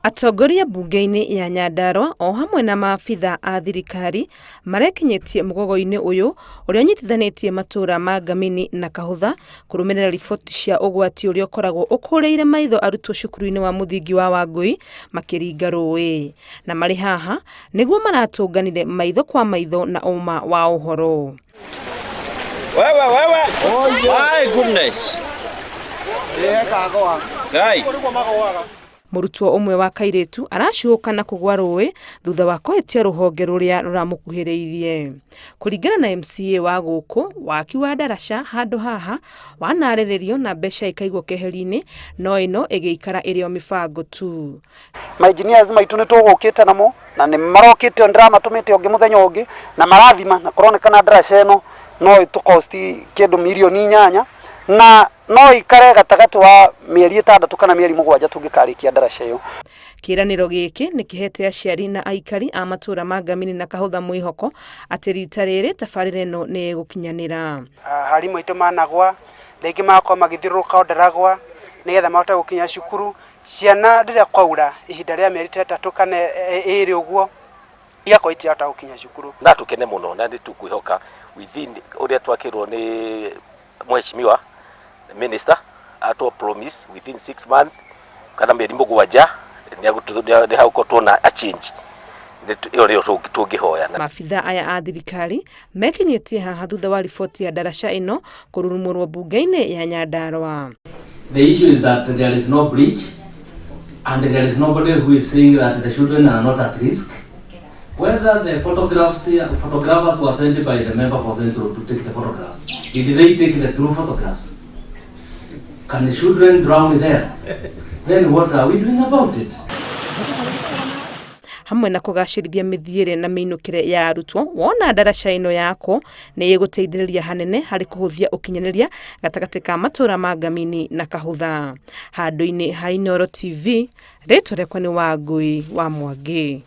Atongoria bunge-ini ya Nyandarua o hamwe na maabitha a thirikari marekinyitie mugogo-ini uyu uria unyitithanitie matura ma Ngamini na Kahutha kurumirira riboti cia ugwati uria ukoragwo ukuriire maitho arutwo cukuru-ini wa muthingi wa Wangui makiringa rũĩ, na mari haha niguo maratunganire maitho kwa maitho na uma wa uhoro. My goodness. Murutwo umwe wa kairetu araciuka na kugwa rũĩ thutha wa kũhĩtia rũhonge rũrĩa rũramukuhĩrĩirie. Kũringana na MCA wa gũkũ, waki wa ndaraca handũ haha wanarĩrĩrio na mbeca ikaigwo keheri-inĩ, no ĩno ĩgĩikara ĩrĩ o mĩbango tu. Engineers maitu nĩ tũgũkĩte namo na nĩ marokĩte ndĩramatumĩte ũngĩ mũthenya ũngĩ na marathima na kũronekana ndaraca ĩno no ĩtũkosti kĩndũ mirioni 8 na no ikare gatagati wa mieri 6 kana mieri 7 tungikarikia ndaraca iyo. Kiraniro giki nikihete aciari na aikari a matura ma Ngamini na Kahutha mwihoko ati rita riri tabarĩra ĩno nĩ ĩgũkinyanĩra. Harimu itu managwa rĩngĩ makwa magithiruka ndaragwa nigetha mahote gukinya cukuru ciana rĩrĩa kwaura ihinda rĩa mieri 3 kana 2 ũguo yako itihota gukinya cukuru. Na tukene muno na nditukwihoka within uria twakirwo ni mheshimiwa Minister ato promise within 6 months kana mieri 7 ni hauko na a change iyo tungihoya. Maabitha aya a thirikari mekinyetie haha thutha wa riboti ya ndaraca ino kururumurwo bunge-ini ya Nyandarua. The issue is that there is no breach and there is nobody who is saying that the children are not at risk. Whether the photographers were sent by the member for Central to take the photographs, did they take the true photographs? Can the children drown there? Then what are we doing about it? Hamwe na kugacirithia mithiire na minukire ya arutwo, wona ndaraca ino yako nĩ ĩgũteithĩrĩria hanene harĩ kũhũthia ũkinyanĩria gatagati ka matura ma Ngamini na Kahutha. Handũ-inĩ ha Inooro TV, rĩtwa rĩakwa nĩ Wangui wa Mwangi.